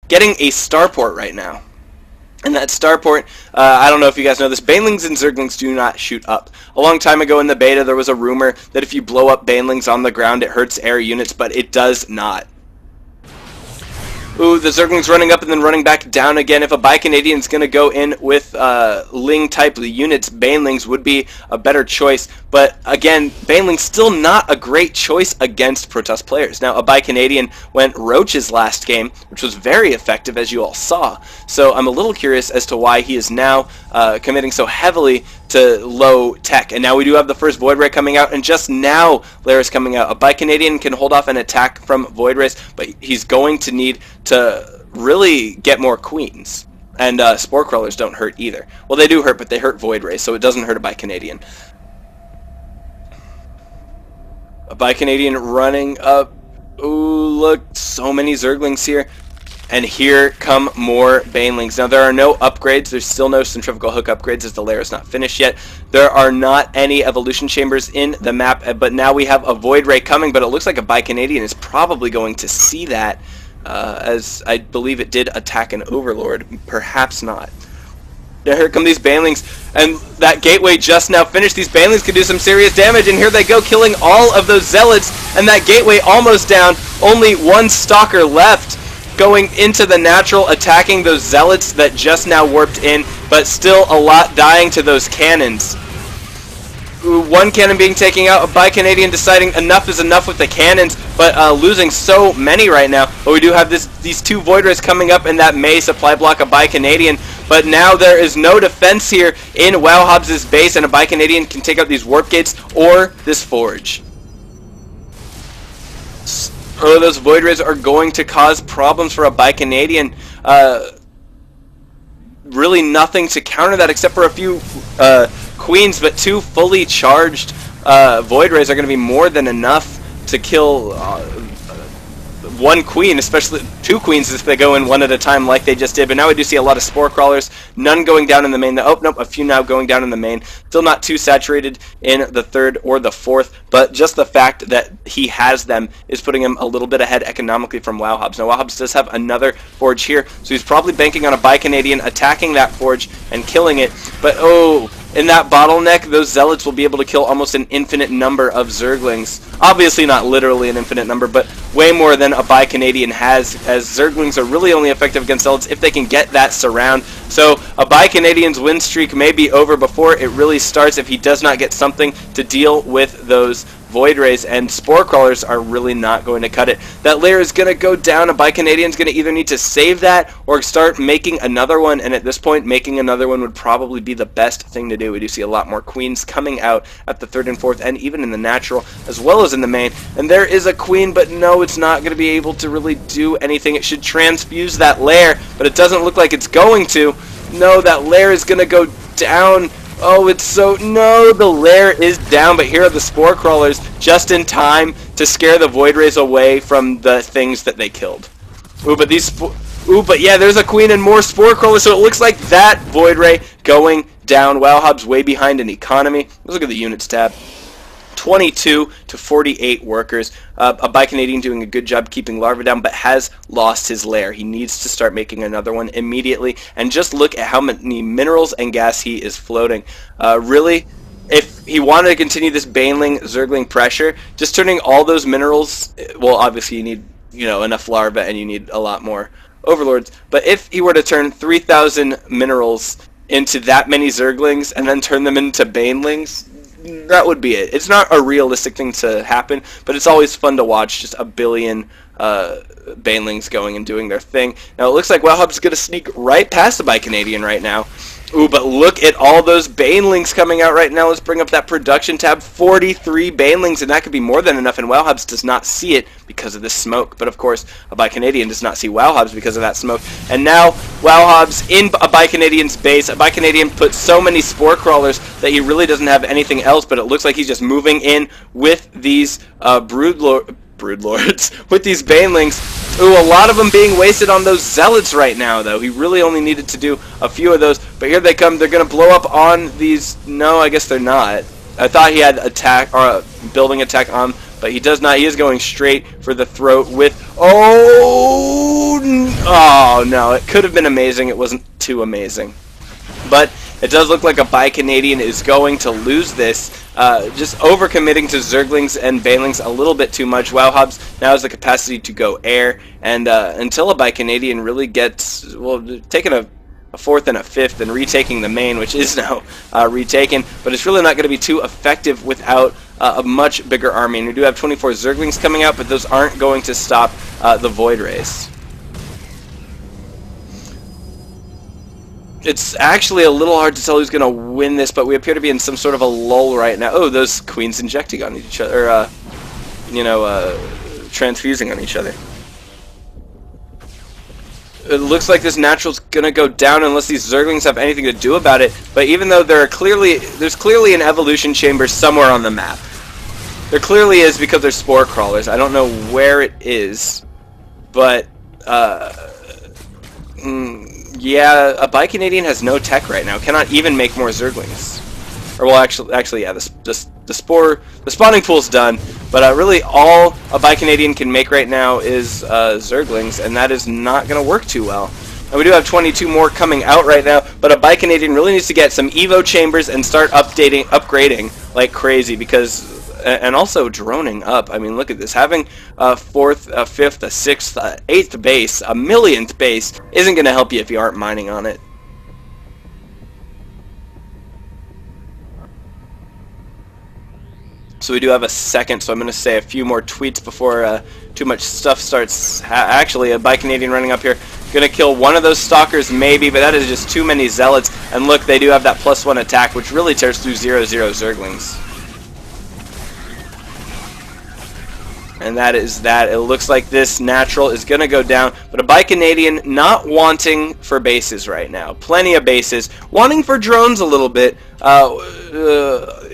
getting a starport right now. And that starport, I don't know if you guys know this, banelings and zerglings do not shoot up. A long time ago in the beta, there was a rumor that if you blow up banelings on the ground, it hurts air units, but it does not. Ooh, the Zergling's running up and then running back down again. If a Bi-Canadian's going to go in with Ling-type units, Banelings would be a better choice. But again, Baneling's still not a great choice against Protoss players. Now, a Bi-Canadian went Roach's last game, which was very effective, as you all saw. So I'm a little curious as to why he is now committing so heavily to low tech. And now we do have the first Void Ray coming out, and just now Lair is coming out. A Bi-Canadian can hold off an attack from Void Rays, but he's going to need to really get more queens. And Spore Crawlers don't hurt either. Well, they do hurt, but they hurt Void Rays, so it doesn't hurt a Bi-Canadian. A Bi-Canadian running up. Ooh, look, so many Zerglings here. And here come more Banelings. Now, there are no upgrades. There's still no centrifugal hook upgrades as the lair is not finished yet. There are not any evolution chambers in the map, but now we have a Void Ray coming, but it looks like a Bi-Canadian is probably going to see that, as I believe it did attack an Overlord. Perhaps not. Now, here come these Banelings, and that gateway just now finished. These Banelings could do some serious damage, and here they go, killing all of those Zealots, and that gateway almost down. Only one Stalker left. Going into the natural, attacking those Zealots that just now warped in, but still a lot dying to those cannons. One cannon being taken out, a Bi-Canadian deciding enough is enough with the cannons, but losing so many right now. But we do have these two Void Rays coming up, and that may supply block a Bi-Canadian. But now there is no defense here in Wow Hobbs' base, and a Bi-Canadian can take out these warp gates or this forge. Oh, those Void Rays are going to cause problems for a Bi-Canadian. Really nothing to counter that except for a few queens, but two fully charged Void Rays are going to be more than enough to kill one queen, especially two queens if they go in one at a time like they just did. But now we do see a lot of Spore Crawlers, none going down in the main. Oh, nope, a few now going down in the main. Still not too saturated in the third or the fourth, but just the fact that he has them is putting him a little bit ahead economically from Wow Hobbs. Now, Wow Hobbs does have another forge here, so he's probably banking on a Bi-Canadian attacking that forge and killing it. But, oh, in that bottleneck, those Zealots will be able to kill almost an infinite number of Zerglings. Obviously not literally an infinite number, but way more than a Bi-Canadian has, as Zerglings are really only effective against Zealots if they can get that surround. So a Bi-Canadian's win streak may be over before it really starts if he does not get something to deal with those Void Rays, and Spore Crawlers are really not going to cut it. That lair is going to go down. A Bi-Canadian's going to either need to save that or start making another one, and at this point, making another one would probably be the best thing to do. We do see a lot more queens coming out at the third and fourth, and even in the natural, as well as in the main. And there is a queen, but no, it's not going to be able to really do anything. It should transfuse that lair, but it doesn't look like it's going to. No, that lair is going to go down. Oh, it's so... No, the lair is down, but here are the Spore Crawlers just in time to scare the Void Rays away from the things that they killed. Ooh, but these... Ooh, but yeah, there's a queen and more Spore Crawlers, so it looks like that Void Ray going down. Wow Hobbs way behind in economy. Let's look at the units tab. 22 to 48 workers. A Bi-Canadian doing a good job keeping Larva down, but has lost his lair. He needs to start making another one immediately. And just look at how many minerals and gas he is floating. Really, if he wanted to continue this Baneling Zergling pressure, just turning all those minerals, well, obviously you need, enough larva and you need a lot more Overlords. But if he were to turn 3,000 minerals into that many Zerglings and then turn them into Banelings, that would be it. It's not a realistic thing to happen, but it's always fun to watch just a billion Banelings going and doing their thing. Now it looks like Wow Hobbs is going to sneak right past the Bi-Canadian right now. Ooh, but look at all those Banelings coming out right now. Let's bring up that production tab. 43 Banelings, and that could be more than enough, and Wow Hobbs does not see it because of this smoke. But of course, a Bi-Canadian does not see Wow Hobbs because of that smoke. And now, Wow Hobbs in a Bi-Canadian's base. A Bi-Canadian put so many Spore Crawlers that he really doesn't have anything else, but it looks like he's just moving in with these Broodlords, with these Banelings. Ooh, a lot of them being wasted on those Zealots right now, though. He really only needed to do a few of those. But here they come. They're going to blow up on these... No, I guess they're not. I thought he had attack or a building attack on, but he does not. He is going straight for the throat with... Oh, Oh, no, it could have been amazing. It wasn't too amazing. But it does look like a Bi-Canadian is going to lose this. Just overcommitting to Zerglings and Banelings a little bit too much. WowHobs now has the capacity to go air, and until a Bi-Canadian really gets, well, taking a fourth and a fifth and retaking the main, which is now retaken, but it's really not going to be too effective without a much bigger army. And we do have 24 Zerglings coming out, but those aren't going to stop the Void Rays. It's actually a little hard to tell who's going to win this, but we appear to be in some sort of a lull right now. Oh, those queens injecting on each other, or, transfusing on each other. It looks like this natural's going to go down unless these Zerglings have anything to do about it, but even though there's clearly an evolution chamber somewhere on the map. There clearly is, because there's spore crawlers. I don't know where it is, but, yeah, a Bi-Canadian has no tech right now. Cannot even make more Zerglings. Or, well, actually, yeah, the spawning pool's done. But really, all a Bi-Canadian can make right now is Zerglings, and that is not going to work too well. And we do have 22 more coming out right now, but a Bi-Canadian really needs to get some Evo chambers and start upgrading like crazy, because... And also droning up. I mean, look at this. Having a fourth, a fifth, a sixth, a eighth base, a millionth base isn't going to help you if you aren't mining on it. So we do have a second, so I'm going to say a few more tweets before too much stuff starts. Actually, a Bi-Canadian running up here. Going to kill one of those stalkers, maybe, but that is just too many zealots. And look, they do have that +1 attack, which really tears through 0-0 Zerglings. And that is that. It looks like this natural is going to go down, but a Bi-Canadian not wanting for bases right now. Plenty of bases. Wanting for drones a little bit.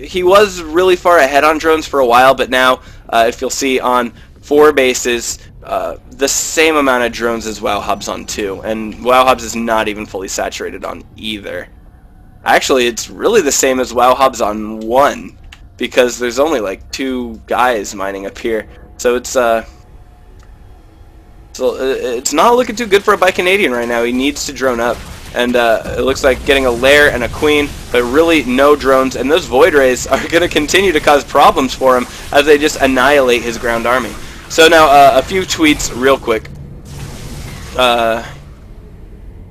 He was really far ahead on drones for a while, but now, if you'll see on 4 bases, the same amount of drones as WowHobs on 2. And WowHobs is not even fully saturated on either. Actually, it's really the same as WowHobs on 1, because there's only like 2 guys mining up here. So it's not looking too good for a Bi-Canadian right now. He needs to drone up, and it looks like getting a lair and a queen, but really no drones. And those Void Rays are going to continue to cause problems for him as they just annihilate his ground army. So now a few tweets real quick.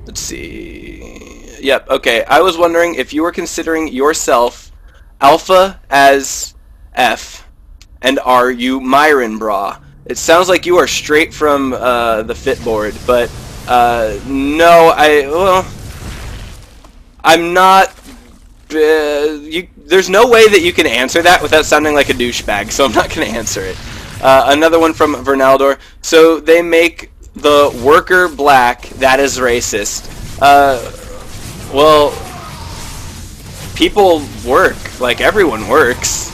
Let's see. Yep. Okay. I was wondering if you were considering yourself Alpha as F. And are you Myron Bra? It sounds like you are straight from the fit board, but no, I'm not. There's no way that you can answer that without sounding like a douchebag, so I'm not going to answer it. Another one from Vernaldor. So they make the worker black. That is racist. Well, people work. Like, everyone works.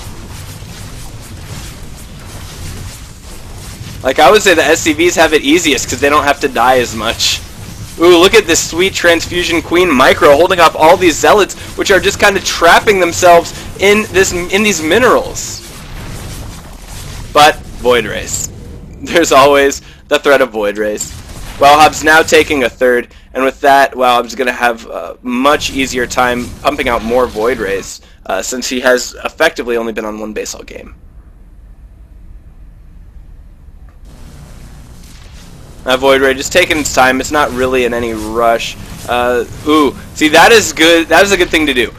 Like, I would say the SCVs have it easiest because they don't have to die as much. Ooh, look at this sweet Transfusion Queen Micro holding off all these Zealots, which are just kind of trapping themselves in these minerals. But, Void Rays. There's always the threat of Void Rays. WowHob's now taking a third, and with that, WowHob's going to have a much easier time pumping out more Void Rays, since he has effectively only been on 1 base all game. Void Ray just taking its time. It's not really in any rush. Ooh, see, that is good. That is a good thing to do.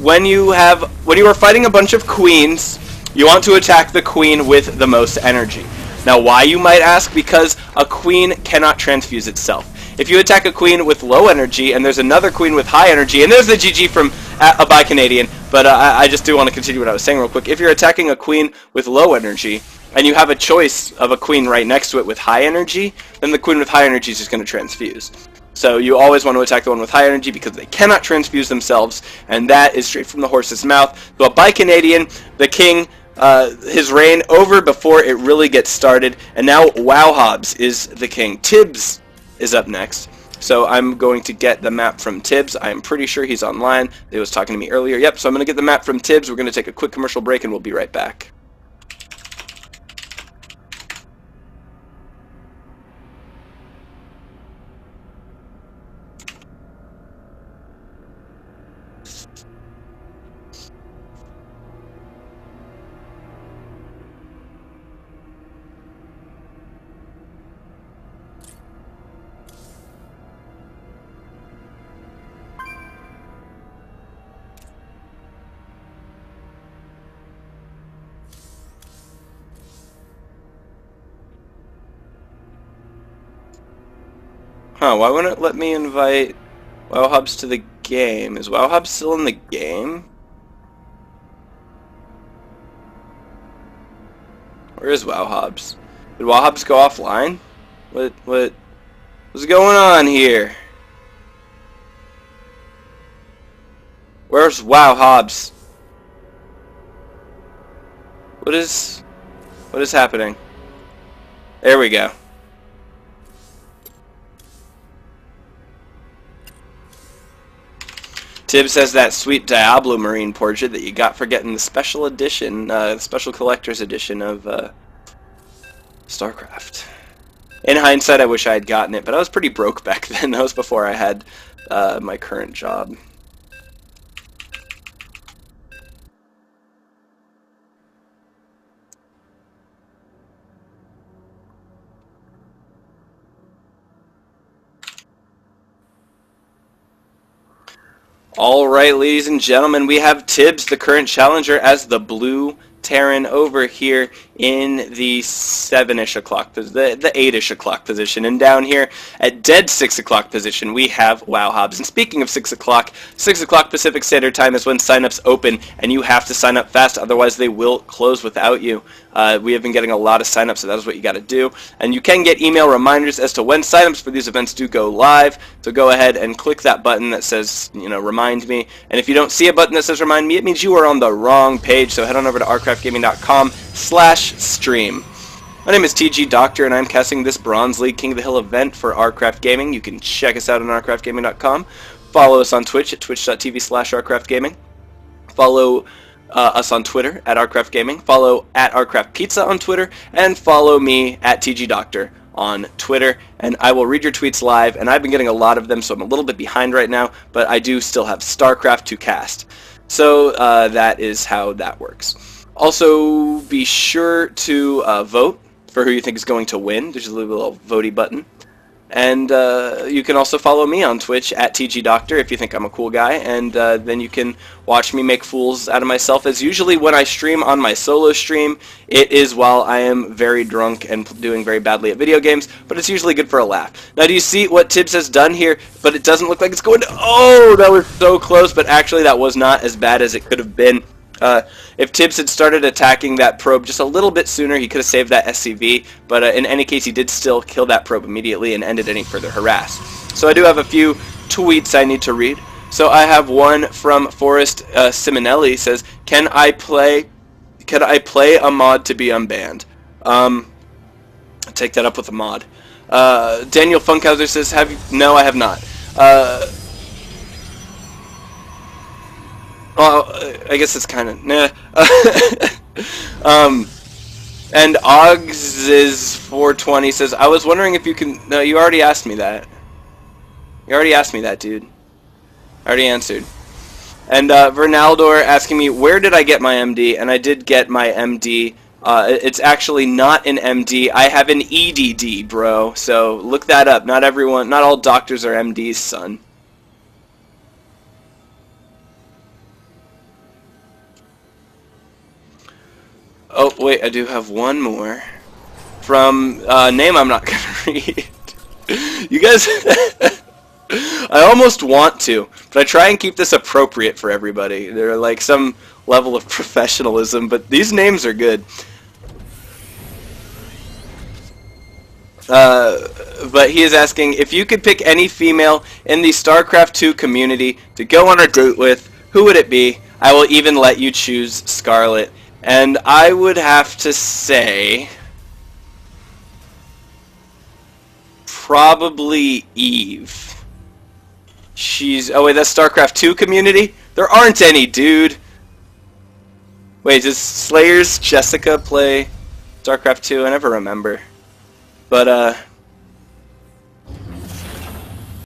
When you are fighting a bunch of queens, you want to attack the queen with the most energy. Now, why, you might ask? Because a queen cannot transfuse itself. If you attack a queen with low energy and there's another queen with high energy, and there's the GG from a Bi-Canadian, but I just do want to continue what I was saying real quick. If you're attacking a queen with low energy, and you have a choice of a queen right next to it with high energy, then the queen with high energy is just going to transfuse. So you always want to attack the one with high energy because they cannot transfuse themselves, and that is straight from the horse's mouth. So a Bi-Canadian, the king, his reign over before it really gets started, and now WowHobs is the king. Tibbs is up next. So I'm going to get the map from Tibbs. I'm pretty sure he's online. He was talking to me earlier. Yep, so I'm going to get the map from Tibbs. We're going to take a quick commercial break, and we'll be right back. Huh, why wouldn't it let me invite WowHobs to the game? Is WowHobs still in the game? Where is WowHobs? Did WowHobs go offline? What's going on here? Where's WowHobs? What is happening? There we go. Tibbs has that sweet Diablo Marine portrait that you got for getting the special edition, special collector's edition of StarCraft. In hindsight, I wish I had gotten it, but I was pretty broke back then. That was before I had my current job. Alright, ladies and gentlemen, we have Tibbs, the current challenger, as the blue Terran over here in the 7-ish o'clock, the 8-ish o'clock position. And down here at dead 6 o'clock position, we have WowHobs. And speaking of 6 o'clock Pacific Standard Time is when signups open, and you have to sign up fast, otherwise they will close without you. We have been getting a lot of signups, so that is what you got to do. And you can get email reminders as to when signups for these events do go live. So go ahead and click that button that says, remind me. And if you don't see a button that says remind me, it means you are on the wrong page. So head on over to rcraftgaming.com/stream. My name is TG Doctor, and I'm casting this Bronze League King of the Hill event for rcraft Gaming. You can check us out on rcraftgaming.com. Follow us on Twitch at twitch.tv/rcraftgaming. Follow us on Twitter at rcraftgaming. Follow at rcraftpizza on Twitter, and follow me at TG Doctor on Twitter, and I will read your tweets live, and I've been getting a lot of them, so I'm a little bit behind right now, but I do still have StarCraft to cast. So that is how that works. Also, be sure to vote for who you think is going to win. There's a little votey button. And you can also follow me on Twitch at TG Doctor if you think I'm a cool guy, and then you can watch me make fools out of myself, as usually when I stream on my solo stream, it is while I am very drunk and doing very badly at video games, but it's usually good for a laugh. Now, do you see what Tibbs has done here? But it doesn't look like it's going to... Oh, that was so close, but actually that was not as bad as it could have been. If Tibbs had started attacking that probe just a little bit sooner, he could have saved that SCV, but in any case, he did still kill that probe immediately and ended any further harass. So I do have a few tweets I need to read. So I have one from Forrest Simonelli, says, Can I play a mod to be unbanned? Take that up with a mod. Daniel Funkhauser says, No, I have not. Well, I guess it's kind of nah. And Oggs is 420 says, I was wondering if you can. No, you already asked me that. You already asked me that, dude. I already answered. And Vernaldor asking me, where did I get my MD? And I did get my MD. It's actually not an MD. I have an EDD, bro. So look that up. Not all doctors are MDs, son. Oh, wait, I do have one more. From name I'm not going to read. You guys... I almost want to, but I try and keep this appropriate for everybody. They're like some level of professionalism, but these names are good. But he is asking, if you could pick any female in the StarCraft 2 community to go on a date with, who would it be? I will even let you choose Scarlet. And I would have to say probably Eve. Oh wait, that's StarCraft 2 community? There aren't any, dude. Wait, does Slayer's Jessica play StarCraft 2? I never remember. But